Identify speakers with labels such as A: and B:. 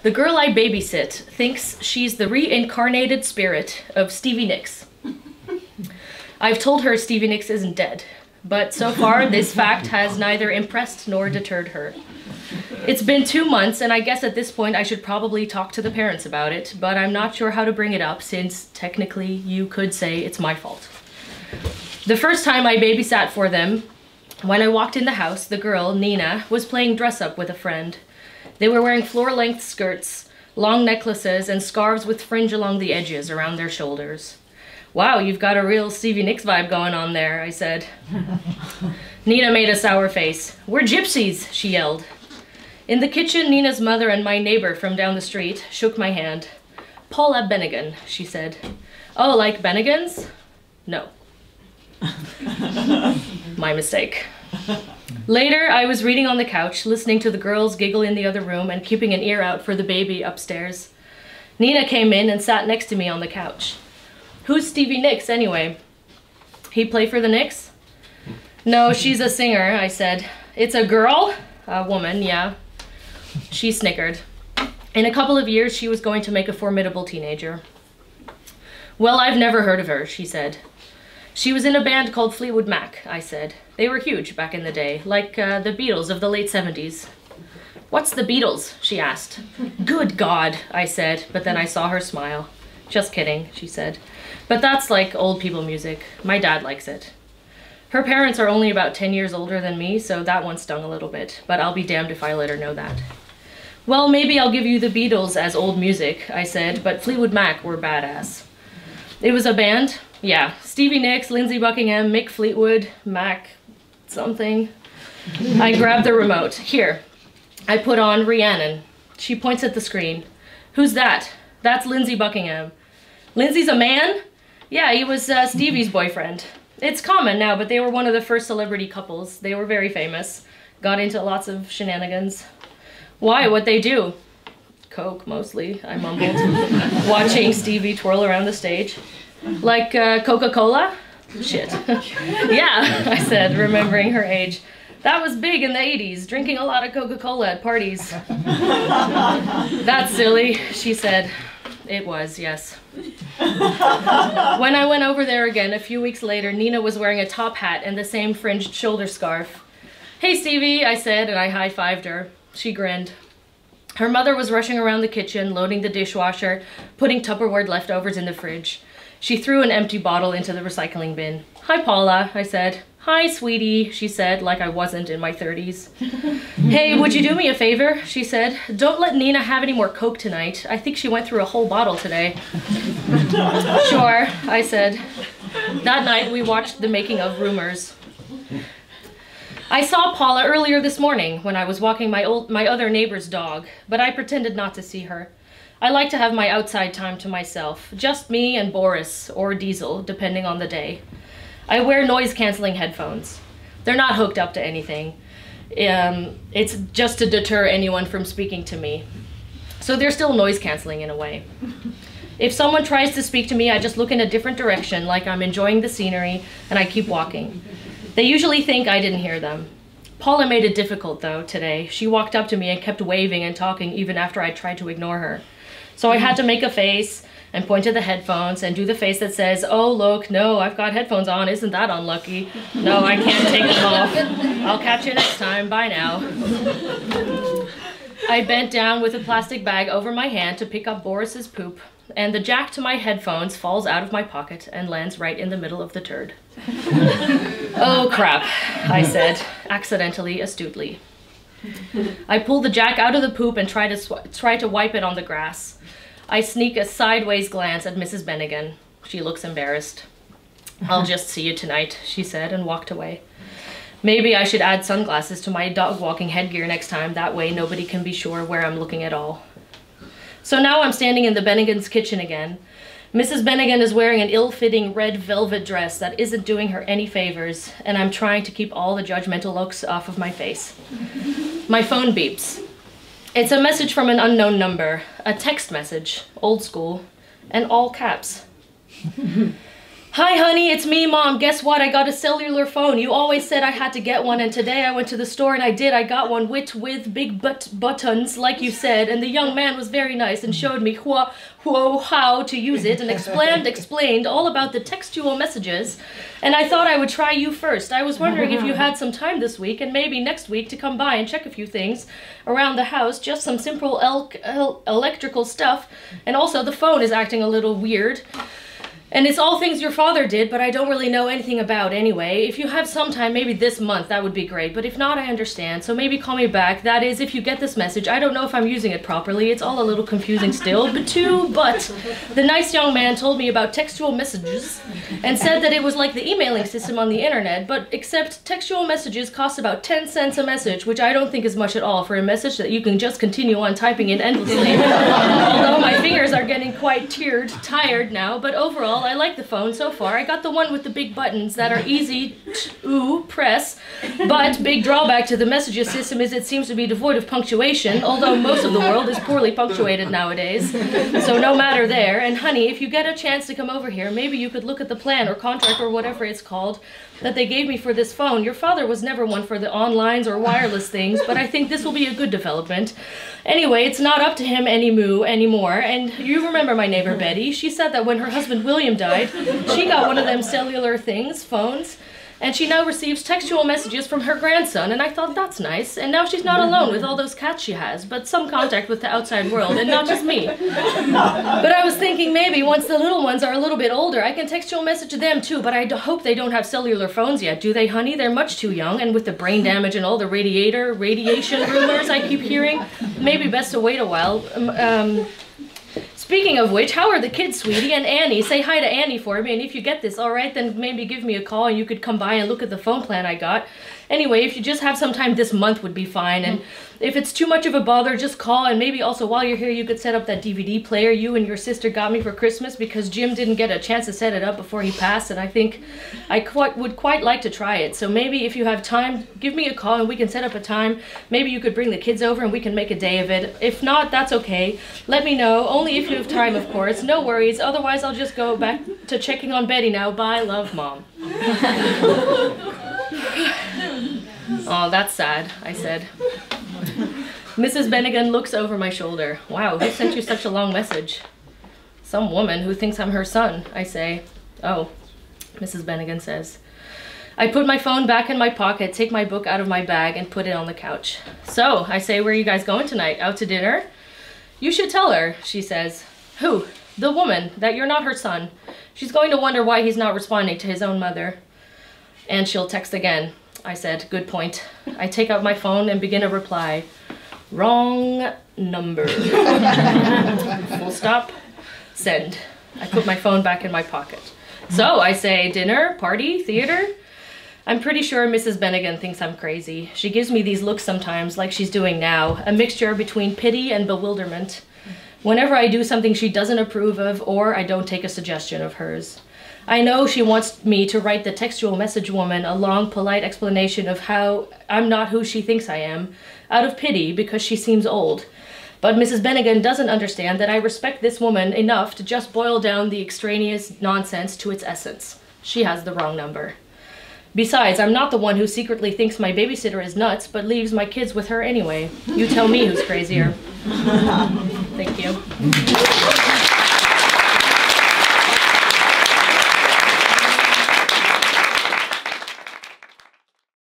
A: The girl I babysit thinks she's the reincarnated spirit of Stevie Nicks. I've told her Stevie Nicks isn't dead, but so far this fact has neither impressed nor deterred her. It's been 2 months, and I guess at this point I should probably talk to the parents about it, but I'm not sure how to bring it up since technically you could say it's my fault. The first time I babysat for them, when I walked in the house, the girl, Nina, was playing dress-up with a friend. They were wearing floor-length skirts, long necklaces, and scarves with fringe along the edges around their shoulders. Wow, you've got a real Stevie Nicks vibe going on there, I said. Nina made a sour face. We're gypsies, she yelled. In the kitchen, Nina's mother and my neighbor from down the street shook my hand. Paula Bennigan, she said. Oh, like Bennigans? No. My mistake. Later, I was reading on the couch, listening to the girls giggle in the other room and keeping an ear out for the baby upstairs. Nina came in and sat next to me on the couch. Who's Stevie Nicks, anyway? He play for the Knicks? No, she's a singer, I said. It's a girl? A woman, yeah. She snickered. In a couple of years, she was going to make a formidable teenager. Well, I've never heard of her, she said. She was in a band called Fleetwood Mac, I said. They were huge back in the day, like the Beatles of the late 70s. What's the Beatles? She asked. Good God, I said, but then I saw her smile. Just kidding, she said. But that's like old people music. My dad likes it. Her parents are only about 10 years older than me, so that one stung a little bit, but I'll be damned if I let her know that. Well, maybe I'll give you the Beatles as old music, I said, but Fleetwood Mac were badass. It was a band? Yeah. Stevie Nicks, Lindsey Buckingham, Mick Fleetwood, Mac something. I grabbed the remote. Here. I put on Rhiannon. She points at the screen. Who's that? That's Lindsey Buckingham. Lindsey's a man? Yeah, he was Stevie's boyfriend. It's common now, but they were one of the first celebrity couples. They were very famous. Got into lots of shenanigans. Why? What'd they do? Coke, mostly, I mumbled, watching Stevie twirl around the stage. Like Coca-Cola? Shit. Yeah, I said, remembering her age. That was big in the 80s, drinking a lot of Coca-Cola at parties. That's silly, she said. It was, yes. When I went over there again a few weeks later, Nina was wearing a top hat and the same fringed shoulder scarf. Hey, Stevie, I said, and I high-fived her. She grinned. Her mother was rushing around the kitchen, loading the dishwasher, putting Tupperware leftovers in the fridge. She threw an empty bottle into the recycling bin. Hi, Paula, I said. Hi, sweetie, she said, like I wasn't in my 30s. Hey, would you do me a favor? She said. Don't let Nina have any more Coke tonight. I think she went through a whole bottle today. Sure, I said. That night, we watched the making of Rumors. I saw Paula earlier this morning when I was walking my other neighbor's dog, but I pretended not to see her. I like to have my outside time to myself, just me and Boris, or Diesel, depending on the day. I wear noise-canceling headphones. They're not hooked up to anything. It's just to deter anyone from speaking to me. So they're still noise-canceling in a way. If someone tries to speak to me, I just look in a different direction, like I'm enjoying the scenery, and I keep walking. They usually think I didn't hear them. Paula made it difficult, though, today. She walked up to me and kept waving and talking even after I tried to ignore her. So I had to make a face and point to the headphones and do the face that says, oh, look, no, I've got headphones on. Isn't that unlucky? No, I can't take them off. I'll catch you next time. Bye now. I bent down with a plastic bag over my hand to pick up Boris's poop, and the jack to my headphones falls out of my pocket and lands right in the middle of the turd. Oh, crap, I said, accidentally, astutely. I pull the jack out of the poop and try to wipe it on the grass. I sneak a sideways glance at Mrs. Bennigan. She looks embarrassed. I'll just see you tonight, she said, and walked away. Maybe I should add sunglasses to my dog-walking headgear next time. That way nobody can be sure where I'm looking at all. So now I'm standing in the Bennigan's kitchen again. Mrs. Bennigan is wearing an ill-fitting red velvet dress that isn't doing her any favors, and I'm trying to keep all the judgmental looks off of my face. My phone beeps. It's a message from an unknown number, a text message, old school, and all caps. Hi honey, it's me, Mom. Guess what? I got a cellular phone. You always said I had to get one, and today I went to the store and I did. I got one with big buttons, like you said, and the young man was very nice and showed me how to use it and explained all about the textual messages, and I thought I would try you first. I was wondering if you had some time this week and maybe next week to come by and check a few things around the house, just some simple electrical stuff, and also the phone is acting a little weird. And it's all things your father did, but I don't really know anything about anyway. If you have some time, maybe this month, that would be great. But if not, I understand. So maybe call me back. That is, if you get this message. I don't know if I'm using it properly. It's all a little confusing still. But the nice young man told me about textual messages and said that it was like the emailing system on the internet, but except textual messages cost about 10 cents a message, which I don't think is much at all for a message that you can just continue on typing in endlessly. Although my fingers are getting quite tired now, but overall, I like the phone so far. I got the one with the big buttons that are easy to press, but big drawback to the messages system is it seems to be devoid of punctuation, although most of the world is poorly punctuated nowadays. So no matter there. And honey, if you get a chance to come over here, maybe you could look at the plan or contract or whatever it's called that they gave me for this phone. Your father was never one for the onlines or wireless things, but I think this will be a good development. Anyway, it's not up to him anymore. And you remember my neighbor Betty. She said that when her husband William died, she got one of them cellular phones, and she now receives textual messages from her grandson, and I thought that's nice. And now she's not alone with all those cats she has, but some contact with the outside world, and not just me. But I was thinking maybe once the little ones are a little bit older, I can textual message to them too, but I hope they don't have cellular phones yet, do they, honey? They're much too young, and with the brain damage and all the radiation rumors I keep hearing, maybe best to wait a while. Speaking of which, how are the kids, sweetie? And Annie, say hi to Annie for me, and if you get this all right, then maybe give me a call and you could come by and look at the phone plan I got. Anyway, if you just have some time this month would be fine, and if it's too much of a bother, just call, and maybe also while you're here you could set up that DVD player you and your sister got me for Christmas, because Jim didn't get a chance to set it up before he passed, and I think I would quite like to try it. So maybe if you have time, give me a call and we can set up a time. Maybe you could bring the kids over and we can make a day of it. If not, that's okay. Let me know, only if you have time, of course. No worries, otherwise I'll just go back to checking on Betty now. Bye, love, Mom. Oh, that's sad, I said. Mrs. Bennigan looks over my shoulder. Wow, who sent you such a long message? Some woman who thinks I'm her son, I say. Oh, Mrs. Bennigan says. I put my phone back in my pocket, take my book out of my bag, and put it on the couch. So, I say, where are you guys going tonight? Out to dinner? You should tell her, she says. Who? The woman, that you're not her son. She's going to wonder why he's not responding to his own mother. And she'll text again. I said, good point. I take out my phone and begin a reply. Wrong number. Full stop. Send. I put my phone back in my pocket. So I say, dinner, party, theater? I'm pretty sure Mrs. Bennigan thinks I'm crazy. She gives me these looks sometimes, like she's doing now, a mixture between pity and bewilderment. Whenever I do something she doesn't approve of, or I don't take a suggestion of hers. I know she wants me to write the textual message woman a long, polite explanation of how I'm not who she thinks I am, out of pity because she seems old. But Mrs. Bennigan doesn't understand that I respect this woman enough to just boil down the extraneous nonsense to its essence. She has the wrong number. Besides, I'm not the one who secretly thinks my babysitter is nuts, but leaves my kids with her anyway. You tell me who's crazier. Thank you.